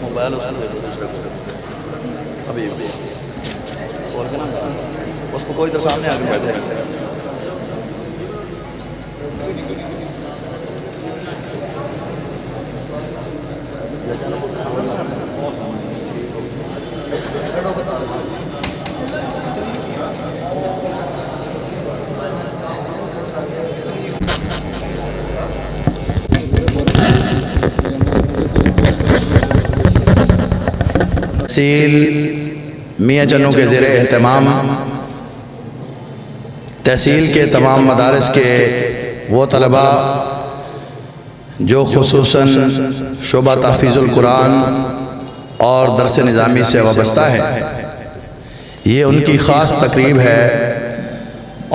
Mobile اس کو دے دو دوسرے کو ابھی بول کے نا اس کو کوئی ادھر سامنے آ کر بیٹھے تحصیل میاں چنوں کے زیر اہتمام تحصیل کے تمام مدارس کے وہ طلباء جو خصوصاً شعبہ تحفیظ القرآن اور درس نظامی سے وابستہ ہے، یہ ان کی خاص تقریب ہے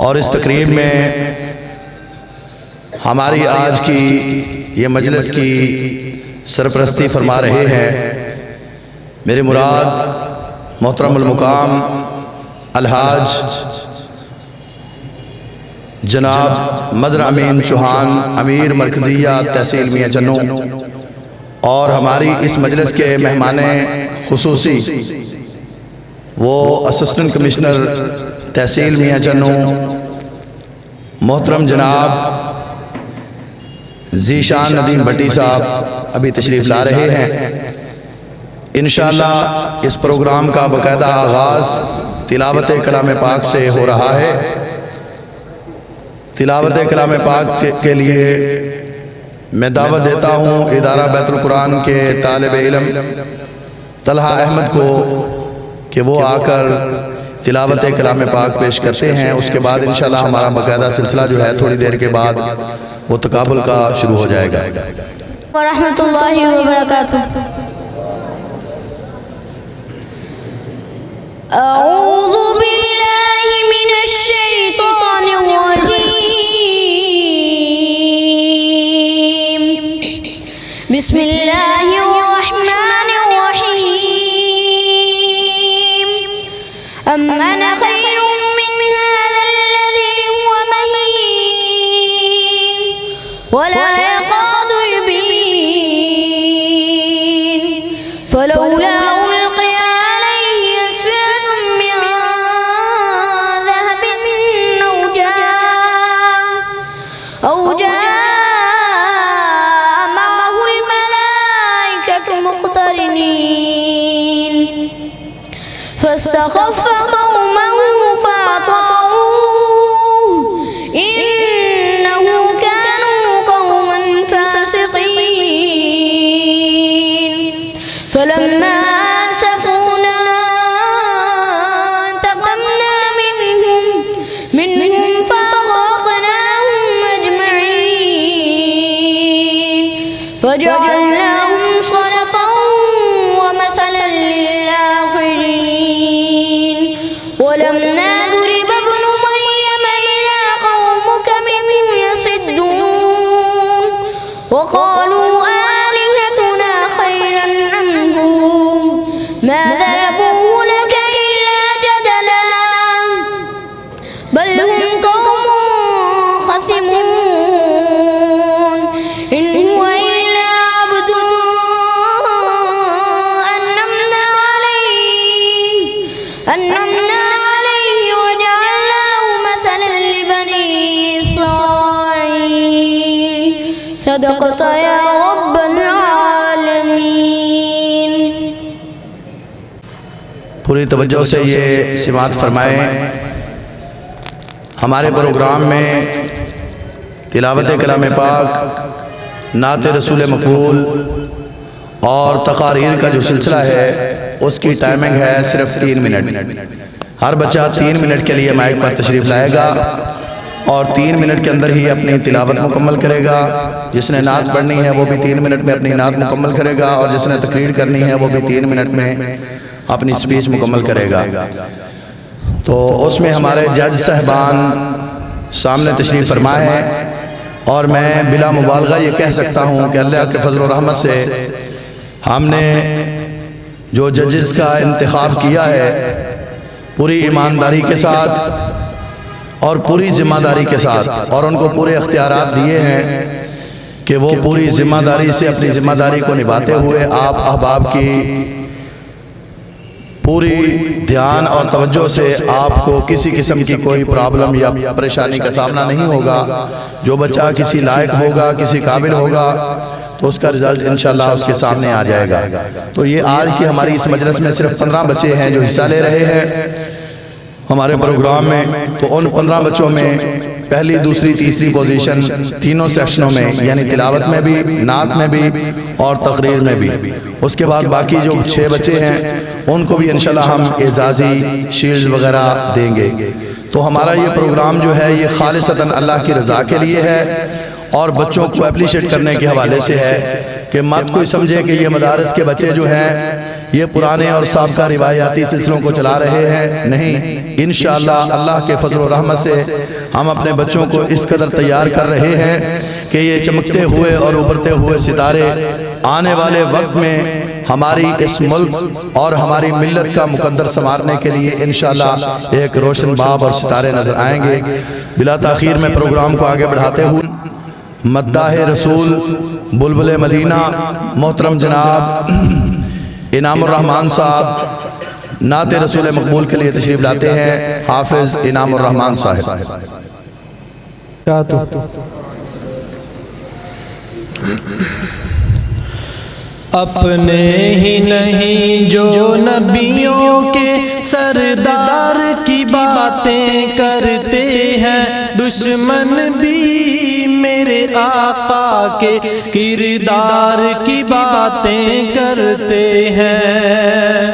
اور اس تقریب میں ہماری آج کی یہ مجلس کی سرپرستی فرما رہے ہیں میرے مراد محترم المقام الحاج جناب مدر امین چوہان امیر مرکزیہ تحصیل میاں چنوں، اور ہماری اس مجلس کے مہمان خصوصی وہ اسسٹنٹ کمشنر تحصیل میاں چنوں محترم جناب ذیشان ندیم بھٹی صاحب ابھی تشریف لا رہے ہیں۔ انشاءاللہ اس پروگرام کا باقاعدہ آغاز تلاوت کلام پاک سے ہو رہا ہے۔ تلاوت کلام پاک کے لیے میں دعوت دیتا ہوں ادارہ بیت القرآن کے طالب علم طلحہ احمد کو کہ وہ آ کر تلاوت کلام پاک پیش کرتے ہیں۔ اس کے بعد انشاءاللہ ہمارا باقاعدہ سلسلہ جو ہے تھوڑی دیر کے بعد وہ تقابل کا شروع ہو جائے گا۔ ورحمۃ اللہ وبرکاتہ۔ اعوذ باللہ من الشیطان الرجیم، بسم اللہ الرحمن الرحیم، ام انا خیر من هذا الذی هو مہین ولا يقعد البین فلولا فاستخف قومه فعصوه إنه كانوا قوما فاسقين فلما آسفونا انتقمنا منهم فأغرقناهم أجمعين فجعلناهم صلفا ومثلا للآخرين ولم نضرب ابن مريم إذا قومك منه يصدون وقالوا آلهتنا خير أم هم ما ضربوه لك إلا جدلا بل هم قوم خصمون إن هو إلا عبد أنعمنا عليه وجعلناه مثلا لبني إسرائيل صدقت يا رب العالمين. پوری توجہ سے یہ سماعت فرمائیں. ہمارے پروگرام میں تلاوت کلام پاک، نعت رسول مقبول اور تقاریر کا جو سلسلہ ہے اس کی ٹائمنگ ہے صرف 3 منٹ. ہر بچہ 3 منٹ کے لیے مائک پر تشریف لائے گا اور 3 منٹ کے اندر ہی اپنی تلاوت مکمل کرے گا. جس نے نعت پڑھنی ہے وہ بھی 3 منٹ میں اپنی نعت مکمل کرے گا اور جس نے تقریر کرنی ہے وہ بھی 3 منٹ میں اپنی سپیچ مکمل کرے گا. تو اس میں ہمارے جج صاحبان سامنے تشریف فرما ہے اور میں بلا مبالغہ یہ کہہ سکتا ہوں کہ اللہ کے فضل و رحمت سے ہم نے جو ججز کا انتخاب کیا ہے پوری ایمانداری کے ساتھ اور پوری ذمہ داری کے ساتھ، اور ان کو پورے اختیارات دیے ہیں کہ وہ پوری ذمہ داری سے اپنی ذمہ داری کو نبھاتے ہوئے آپ احباب کی پوری دھیان اور توجہ سے آپ کو کسی قسم کی کوئی پرابلم یا پریشانی کا سامنا نہیں ہوگا. جو بچہ کسی لائق ہوگا، کسی قابل ہوگا تو اس کا رزلٹ انشاءاللہ اس کے سامنے آ جائے گا. تو یہ آج کی ہماری اس مجلس میں صرف 15 بچے ہیں جو حصہ لے رہے ہیں ہمارے پروگرام میں. تو ان 15 بچوں میں پہلی، دوسری، تیسری پوزیشن تینوں سیکشنوں میں، یعنی تلاوت میں بھی، نعت میں بھی اور تقریر میں بھی. اس کے بعد باقی جو 6 بچے ہیں ان کو بھی انشاءاللہ ہم اعزازی شیلڈ وغیرہ دیں گے. تو ہمارا یہ پروگرام جو ہے یہ خالصتاً اللہ کی رضا کے لیے ہے اور بچوں کو اپریشیٹ کرنے کے حوالے سے ہے کہ مت کوئی سمجھے کہ یہ مدارس کے بچے جو ہیں یہ پرانے اور سابقہ روایاتی سلسلوں کو چلا رہے ہیں. نہیں، انشاءاللہ اللہ کے فضل و رحمت سے ہم اپنے بچوں کو اس قدر تیار کر رہے ہیں کہ یہ چمکتے ہوئے اور ابھرتے ہوئے ستارے آنے والے وقت میں ہماری اس ملک اور ہماری ملت کا مقدر سنوارنے کے لیے انشاءاللہ ایک روشن باب اور ستارے نظر آئیں گے. بلا تاخیر میں پروگرام کو آگے بڑھاتے ہوئے مداح رسول بلبل مدینہ محترم جناب انعام الرحمان صاحب نعت رسول مقبول کے لیے تشریف لاتے ہیں. حافظ انعام الرحمان صاحب. اپنے ہی نہیں جو نبیوں کے سردار کی باتیں کرتے ہیں، دشمن بھی میرے آقا کے کردار کی باتیں کرتے ہیں.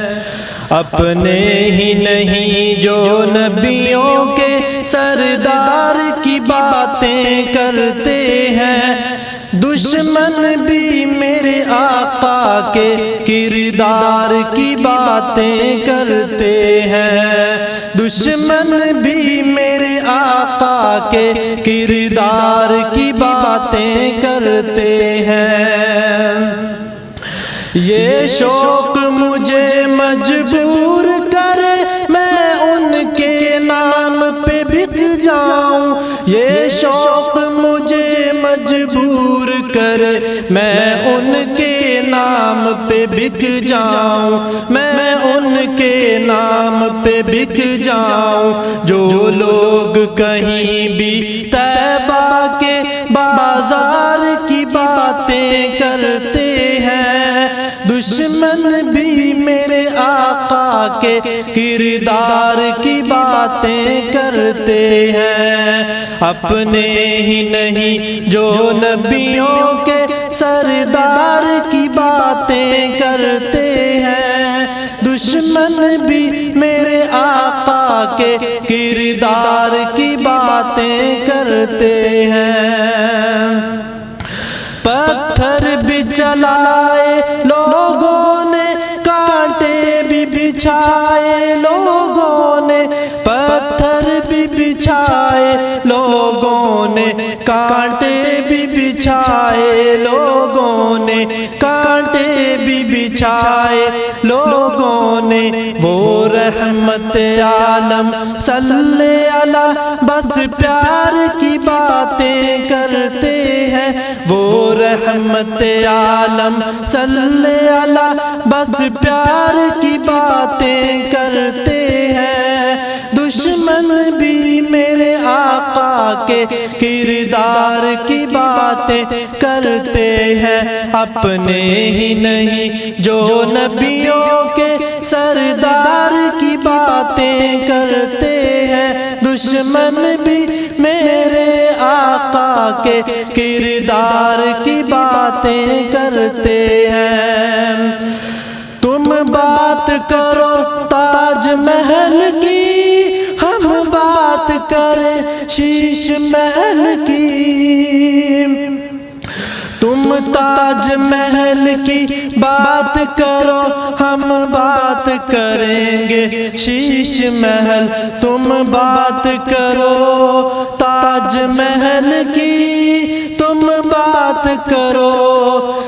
اپنے ہی نہیں جو نبیوں کے سردار کی باتیں کرتے ہیں، دشمن بھی میرے آقا کے کردار کی باتیں کرتے ہیں. دشمن بھی میرے آقا کے کردار کی باتیں کرتے ہیں. یہ شوق مجھے مجبور کرے میں ان کے نام پہ بک جاؤں. یہ شوق مجھے مجبور کرے میں ان کے نام پہ بک جاؤں. میں ان کے نام پہ بک جاؤں. جو لوگ کہیں بھی طیبہ کے بازار کی باتیں کرتے ہیں، دشمن بھی میرے آقا کے کردار کی باتیں کرتے ہیں. اپنے ہی نہیں جو نبیوں کے سردار کی باتیں کرتے ہیں، دشمن بھی میرے آقا کے کردار کی باتیں کرتے ہیں. پتھر بھی چلائے لوگوں نے، کانٹے بھی بچھائے لوگوں نے. پتھر بھی بچھائے لوگوں نے، کانٹے بھی بچھائے لوگوں نے، کانٹے بھی بچھائے لوگوں نے، وہ رحمت عالم صلی اللہ بس پیار کی باتیں کرتے ہیں، وہ رحمت عالم صلی اللہ بس پیار کی باتیں کرتے ہیں، دشمن بھی میرے آقا کے کردار کی باتیں کرتے ہیں، اپنے ہی نہیں جو نبیوں کے سردار کی باتیں کرتے ہیں، دشمن بھی میرے آقا کے کردار کی باتیں کرتے ہیں۔ تم بات کرو تاج محل کی، ہم بات کریں شیش محل کی، تم تاج محل کی بات کرو، ہم بات کریں گے شیش محل، تم بات کرو تاج محل کی، تم بات کرو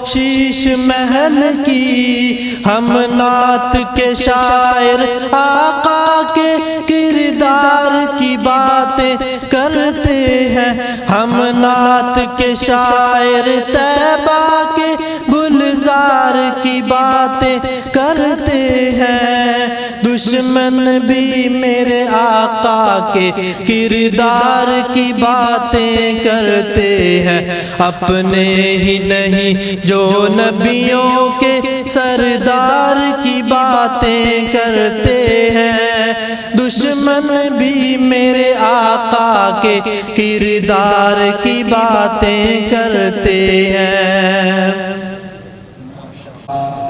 شیش محل کی، ہم نعت کے شاعر آقا کے کردار کی باتیں کرتے ہیں، ہم نعت کے شاعر طیبہ کے گلزار کی باتیں کرتے ہیں، دشمن بھی میرے آقا کے کردار کی باتیں کرتے ہیں، اپنے ہی نہیں جو نبیوں کے سردار کی باتیں کرتے ہیں، دشمن بھی میرے آقا کے کردار کی باتیں کرتے ہیں۔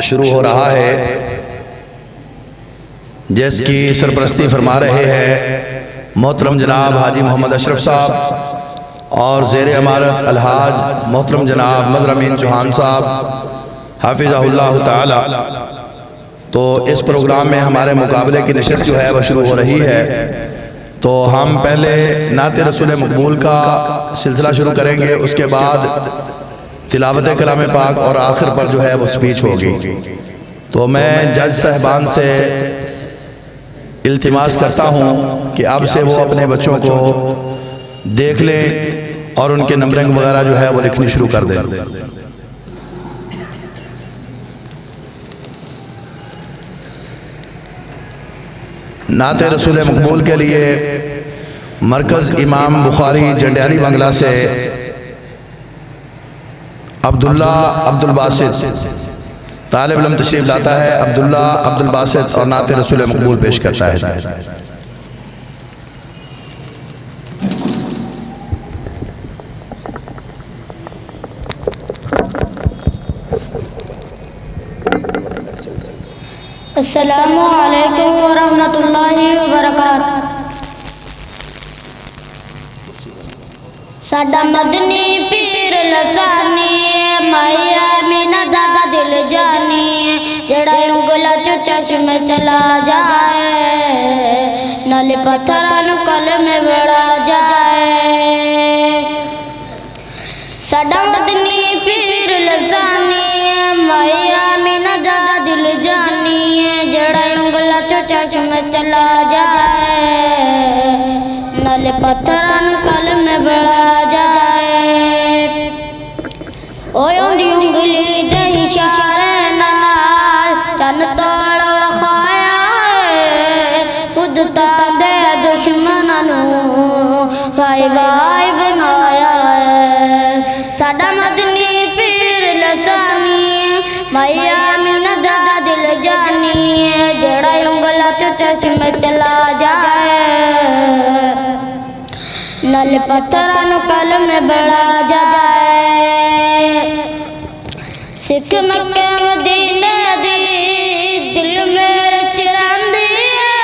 شروع ہو رہا ہے جس کی سرپرستی فرما رہے ہیں محترم جناب حاجی محمد اشرف صاحب اور زیر امارت الحاج محترم جناب مظہر امین چوہان صاحب حافظہ اللہ تعالی۔ تو اس پروگرام میں ہمارے مقابلے کی نشست جو ہے وہ شروع ہو رہی ہے، تو ہم پہلے نعت رسول مقبول کا سلسلہ شروع کریں گے، اس کے بعد تلاوت کلام پاک اور آخر پر جو ہے وہ سپیچ ہوگی۔ تو میں جج صاحبان سے التماس کرتا ہوں کہ اب سے وہ اپنے بچوں کو دیکھ لیں اور ان کے نمبرنگ وغیرہ جو ہے وہ لکھنی شروع کر دیں۔ نعت رسول مقبول کے لیے مرکز امام بخاری جنڈیالی بنگلہ سے عبداللہ عبدالباسط طالب علم تشریف لاتا ہے، عبداللہ عبدالباسط اور نعت رسول مقبول پیش کرتا ہے۔ السلام علیکم ورحمۃ اللہ وبرکاتہ۔ ساڈا مدنی پیر لسانی، مائی آمینہ دا دل جانی، جڑا انگلا چو چشم چلا جائے، نالے پتھران قلم بڑا جائے۔ ساڈا مدنی پیر لسانی، مائی آمینہ دا دل جانی، جڑا انگلا چو چشم چلا جائے، نالے پتھران قلم بڑا جائے۔ اوے اندی انگلی دے اشارے نال چن توڑ وخایا ہے، خود تاں دے دشمناں نوں وائی وائی بنایا ہے۔ ساڈا مدنی پیر لسانی، مائی آمینہ دا دل جانی، جڑا انگلا چو چشم چلا جائے، نال پتھران قلم بڑا جائے۔ سکھ مکہ مدینہ دی دل میرے چراندی ہے،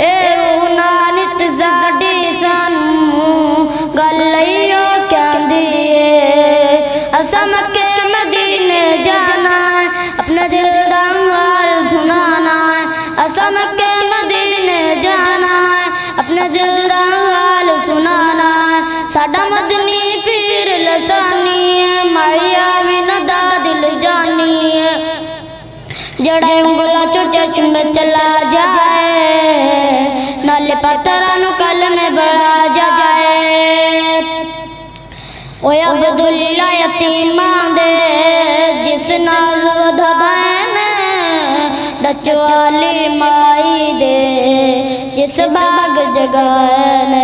اے روح نانت ساڈی سانوں گل لئیو کہندی ہے۔ اساں مکہ مدینے جانا ہے، اپنے دل دا حال سنانا ہے، اساں مکہ مدینے جانا ہے، اپنے دل دا حال سنانا ہے۔ ساڈا مدنی پیر لسانی چلا جائے نالے پتھرانو کل میں بڑھا جائے اوے عبداللہ یتیمان دے جس ناز ودھائن ڈچ والی مائی دے جس باغ جگائن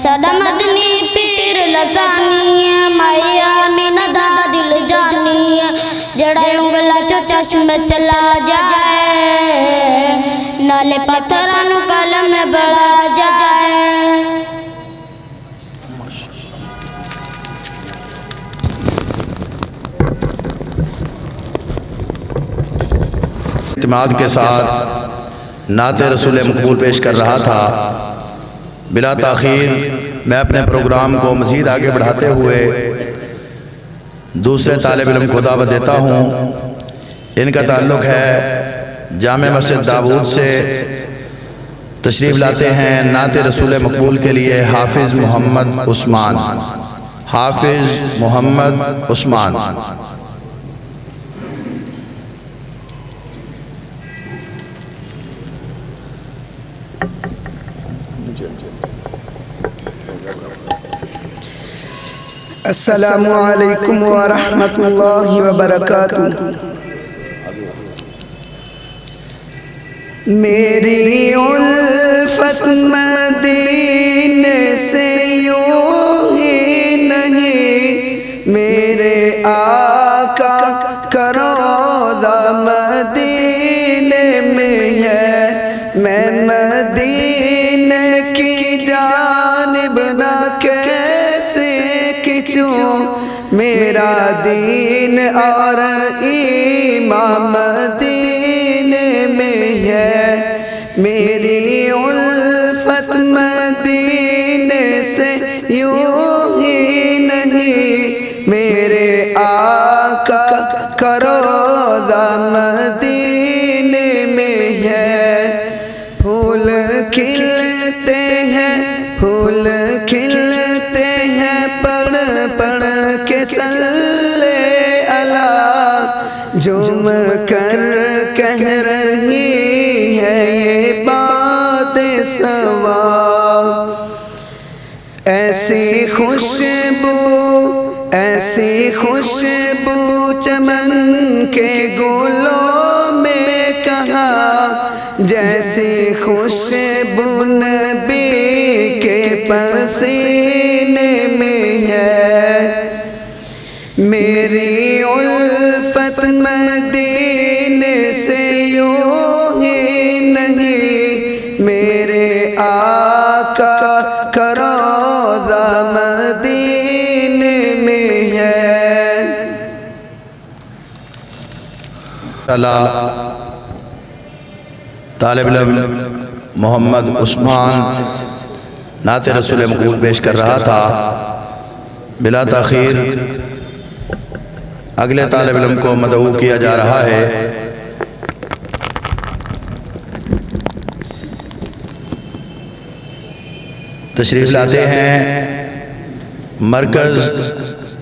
ساڈا مدنی پیر لسانی مائی آمین دا دل جانی جڑا انگلا چو چشم چلا جائے نالے پتھرانو کلم بڑھا جائے اعتماد کے ساتھ نعت رسول مقبول پیش کر رہا تھا۔ بلا تاخیر میں اپنے پروگرام کو مزید آگے بڑھاتے ہوئے دوسرے طالب علم کو دعوت دیتا ہوں۔ ان کا تعلق ہے جامع مسجد داود سے، تشریف لاتے ہیں نعت رسول مقبول کے لیے حافظ محمد عثمان۔ حافظ محمد عثمان۔ السلام علیکم ورحمۃ اللہ وبرکاتہ۔ میری الفت مدینے سے یوں ہی نہیں، میرے آقا کا روضہ مدینے میں ہے، میں مدینے کی جانب نہ کیسے میرا دین اور ایمان مدینے میں ہے، میری الفت مدینے سے یوں ہی نہیں، میرے آقا کا روضہ مدینے میں ہے۔ پھول کھلتے ہیں، پھول کھلتے ہیں، پڑھ پڑھ کے صلی اللہ، جھوم کر کہہ رہی ہے یہ بات سوا۔ ایسی خوشبو، ایسی خوشبو چمن کے گلوں میں کہاں، جیسی خوشبو نبی کے پسینے میں ہے۔ میری الفت مدینے سے یوں ہی نہیں، میرے آقا کا روضہ مدینے میں ہے۔ طالب علم محمد عثمان نعت رسول مقبول پیش کر رہا تھا۔ بلا تاخیر اگلے طالب علم کو مدعو کیا جا رہا ہے۔ تشریف لاتے ہیں مرکز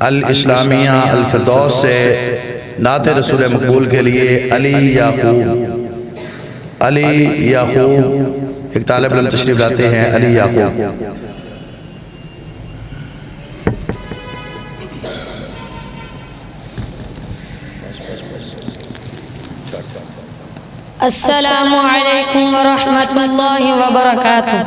الاسلامیہ الفردوس سے نعت رسول مقبول کے لیے علی یعقوب۔ علی یعقوب ایک طالب علم تشریف لاتے ہیں، علی یعقوب۔ السلام علیکم ورحمۃ اللہ وبرکاتہ۔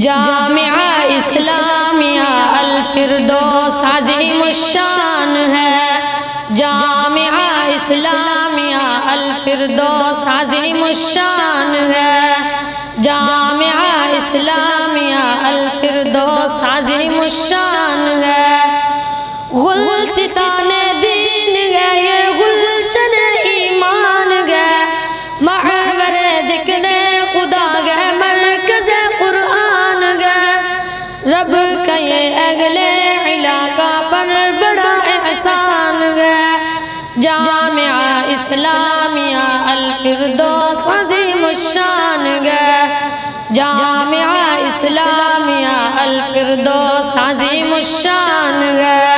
جامعہ اسلامیہ الفردوس عظیم الشان ہے، جامعہ اسلامیہ الفردوس عظیم الشان ہے، جامعہ اسلامیہ الفردوس عظیم الشان ہے۔ گلستان دین گئے، یہ گلشن ایمان گئے، محور ذکر خدا گئے، مرکز قرآن گئے۔ رب کا یہ اگلے علاقہ پر بڑا احسان گئے، جامعہ اسلامیہ الفردوس عظیم الشان گئے، جامعہ اسلامیہ الفردوس عظیم الشان گئے،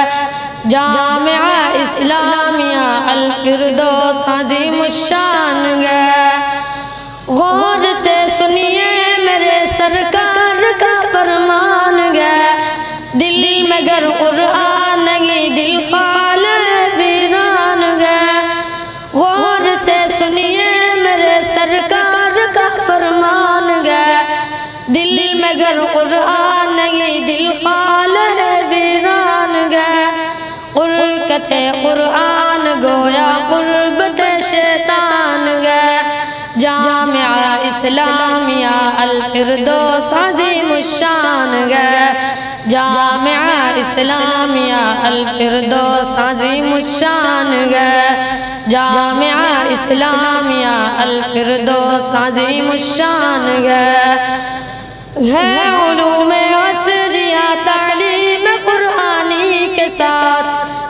جامعہ اسلامیہ الفردوس عظیم الشان گئے۔ غور سے سنیے میرے سرکار کا فرمان گئے، دل میں گر قرآن نہیں دل خال ویران گئے۔ غور سے سنیے میرے سرکار کا فرمان گئے، دل میں گر قرآن نہیں دل خال ویران گئے۔ قرقت قرآن گویا قربت شیطان گئے، جامعہ اسلامیہ الفردوس عظیم الشان گئے، جامعہ اسلامیہ الفردوس عظیم الشان گئے، جامعہ اسلامیہ الفردوس عظیم الشان گئے۔ ہے علوم عصریہ تعلیم قرآنی کے ساتھ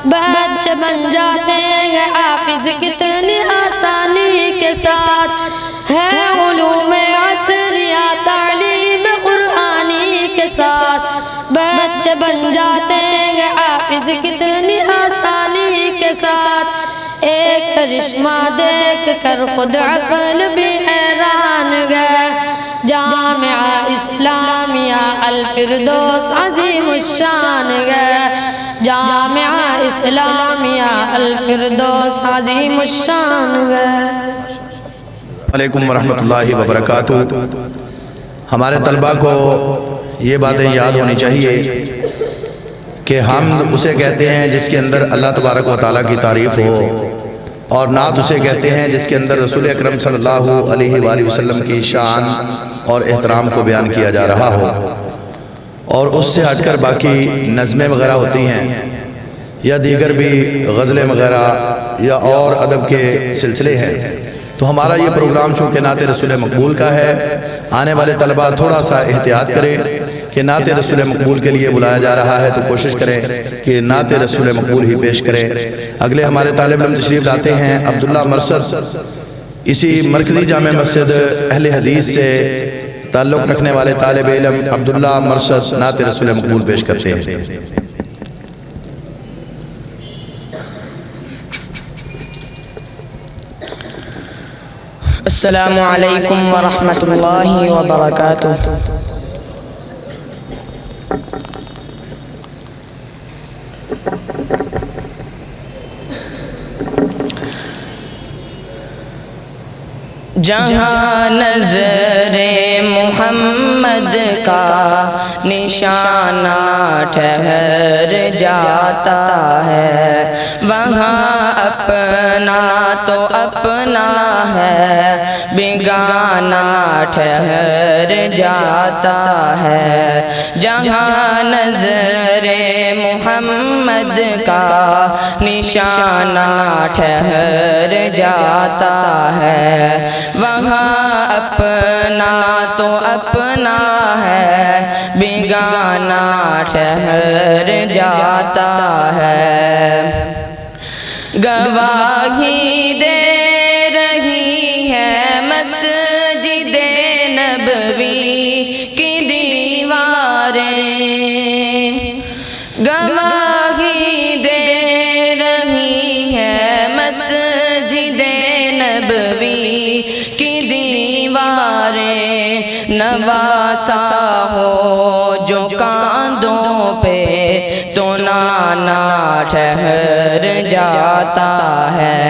بچے بن جاتے ہیں حافظ کتنی آسانی کے ساتھ۔ ہے علوم عصریہ تعلیم قرآنی کے ساتھ بچے بن جاتے ہیں حافظ کتنی آسانی کے ساتھ۔ ایک کرشمہ دیکھ کر خود عقل بھی حیران گئے، جامعہ اسلامیہ الفردوس عظیم الشان گئے، جامعہ اسلامیہ الفردوس عظیم الشان گئے۔ علیکم ورحمۃ اللہ وبرکاتہ۔ ہمارے طلبہ کو یہ باتیں یاد ہونی چاہیے کہ حمد اسے کہتے ہیں جس کے اندر اللہ تبارک و تعالیٰ کی تعریف ہو، اور نعت اسے کہتے ہیں جس کے اندر رسول اکرم صلی اللہ علیہ وآلہ وسلم کی شان اور احترام کو بیان کیا جا رہا ہو، اور اس سے ہٹ کر باقی نظمیں وغیرہ ہوتی ہیں یا دیگر بھی غزلیں وغیرہ یا اور ادب کے سلسلے ہیں۔ تو ہمارا یہ پروگرام چونکہ نعت رسول مقبول کا ہے، آنے والے طلبہ تھوڑا سا احتیاط کریں کہ نعت رسول مقبول کے لیے بلایا جا رہا ہے تو کوشش کریں کہ نعت رسول مقبول ہی پیش کریں۔ اگلے ہمارے طالب علم تشریف لاتے ہیں عبداللہ مرشد، اسی مرکزی جامع مسجد اہل حدیث سے تعلق رکھنے والے طالب علم عبداللہ مرشد نعت رسول مقبول پیش کرتے ہیں۔ السلام علیکم ورحمۃ اللہ وبرکاتہ۔ جہاں نظر محمد کا نشانہ ٹھہر جاتا ہے، وہاں اپنا تو اپنا ہے، بیگانہ ٹھہر جاتا ہے۔ جہاں نظر محمد کا نشانہ ٹھہر جاتا ہے، وہاں اپنا تو اپنا ہے، بیگانہ ٹھہر جاتا ہے۔ گواہی دے رہی ہے مسجد نبوی کی دیواریں، گواہی دے رہی ہے مسجد نبوی کی دیواریں۔ نواسا ہو جو کاندھوں پہ تو نانا ٹھہر جاتا ہے،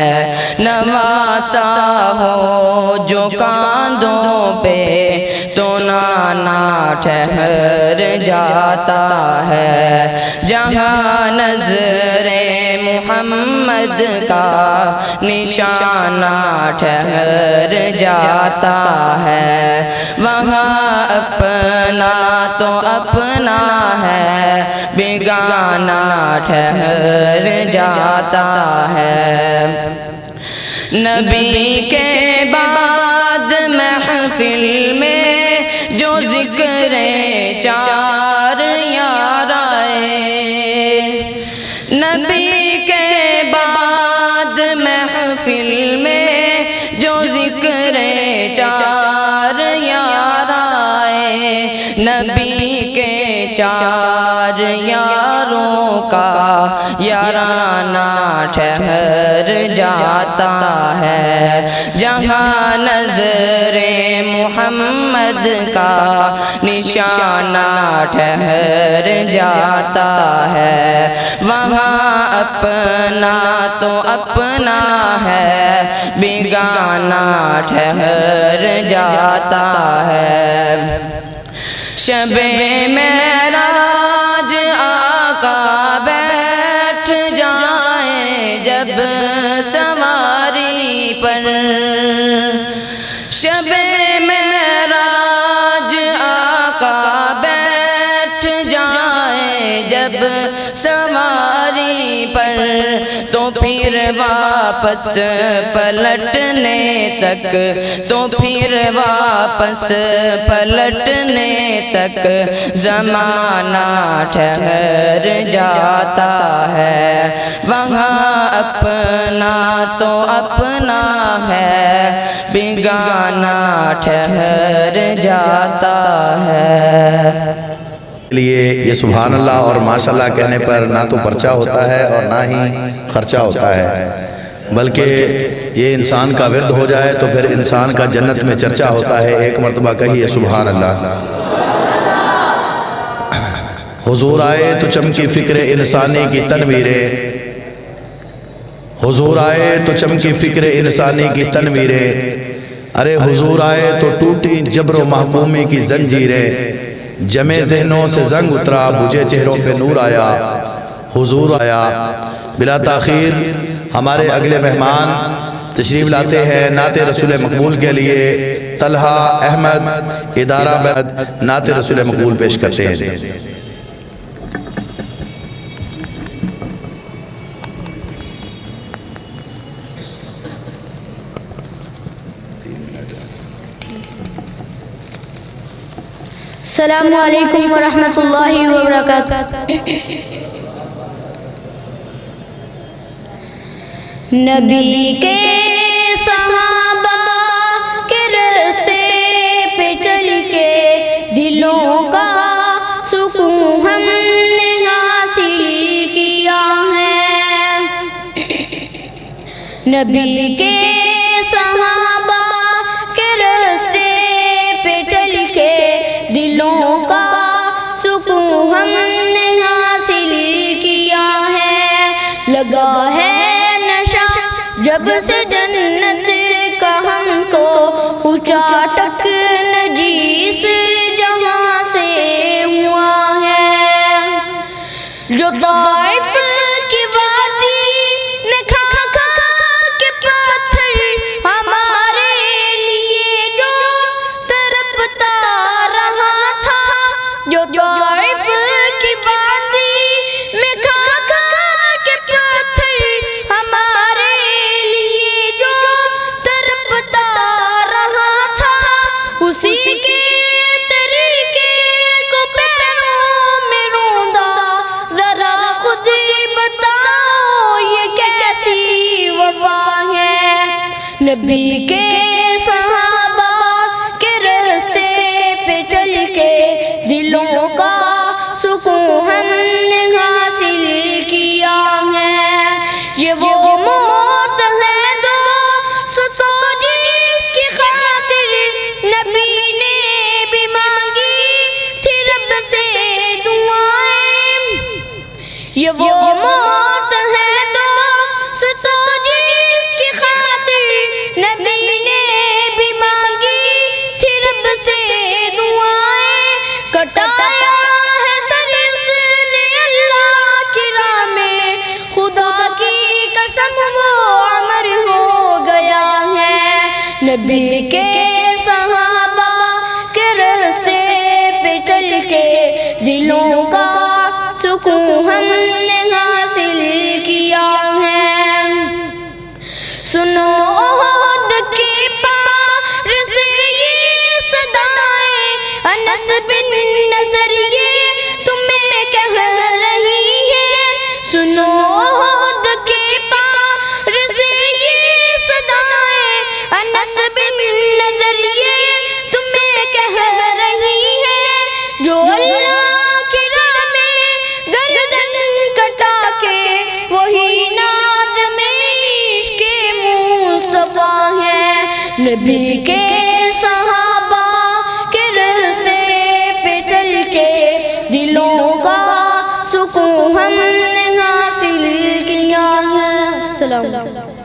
نواسا ہو جو کاندھوں پہ تو نانا ٹھہر جاتا ہے۔ جہاں نظر محمد کا نشانہ ٹھہر جاتا ہے، وہاں اپنا تو اپنا ہے، بیگانہ ٹھہر جاتا ہے۔ نبی کے بعد محفل میں جو ذکر چار یار آئے، نبی کے بعد نبی کے چار یاروں کا یارانہ ٹھہر جاتا ہے، جہاں نظر محمد کا نشانہ ٹھہر جاتا ہے، وہاں اپنا تو اپنا ہے، بیگانہ ٹھہر جاتا ہے۔ شب معراج آقا بیٹھ جائیں جب سواری پر، شب معراج آقا بیٹھ جائیں جب سواری پر، تو پھر واپس پلٹنے تک، تو پھر واپس پلٹنے تک زمانہ ٹھہر جاتا ہے، وہاں اپنا تو اپنا ہے، بیگانہ ٹھہر جاتا ہے۔ لیے یہ سبحان اللہ اور ماشاءاللہ کہنے پر نہ تو پرچہ ہوتا ہے اور نہ ہی خرچہ ہوتا ہے، بلکہ یہ انسان کا ورد ہو جائے تو پھر انسان کا جنت میں چرچا ہوتا ہے۔ ایک مرتبہ کہیے سبحان اللہ۔ حضور آئے تو چمکی فکر انسانی کی تنویریں، حضور آئے تو چمکی فکر انسانی کی تنویریں، ارے حضور آئے تو ٹوٹی جبر و محکومی کی زنجیریں، جمے ذہنوں سے زنگ اترا، بجھے چہروں پہ نور آیا، حضور آیا۔ بلا تاخیر ہمارے اگلے مہمان تشریف لاتے ہیں نعت رسول مقبول کے لیے۔ طلحہ احمد ادارہ بد نعت رسول مقبول پیش کرتے ہیں۔ السلام علیکم ورحمۃ اللہ وبرکاتہ۔ نبی کے صحابہ کے راستے پہ چل کے دلوں کا سکون ہم نے حاصل کیا ہے، نبی کے صحابہ کے راستے پہ چل کے دلوں کا سکون ہم نے حاصل کیا ہے، لگا ہے نشہ جب سے جنت کا ہم کو، اونچا ٹک نجیس جہاں سے ہوا ہے، جو طائف کی وادی میں کھا کھا کے پتھر ہمارے لیے جو تڑپتا رہا تھا، جو طائف کی وادی میں کھا کھا کے پتھر ہمارے لیے جو تڑپتا رہا تھا، اسی کے طریقے کو پیروں میں روندا، ذرا خود بتاؤ یہ کیسی وفا ہے، نبی کے صحابہ کے راستے پہ چل کے دلوں کا سکون ہم نے حاصل کیا ہے، یہ وہ موت ہے دوستو جس کی خاطر نبی نے بھی مانگی تھی رب سے دعائیں، یہ وہ موت ہے دوستو جس کی خاطر نبی نے بھی مانگی تھی رب سے دعائیں، کٹایا ہے سر اس نے اللہ کی راہ میں، خدا کی قسم وہ عمر ہو گیا ہے، نبی کے صحابہ کے راستے پہ چل کے دلوں کا سکون ہم نے حاصل کیا ہے، سنو احد کے پار سے یہ صدائیں، انس بن نصر یہ تمہیں کہہ رہی ہے، سنو احد کے پار سے یہ صدائیں، انس بن نصر یہ تمہیں کہہ رہی ہے، جو نبی کے صحابہ کے راستے پہ چل کے دلوں کا سکون ہم نے حاصل کیا ہے. السلام علیکم.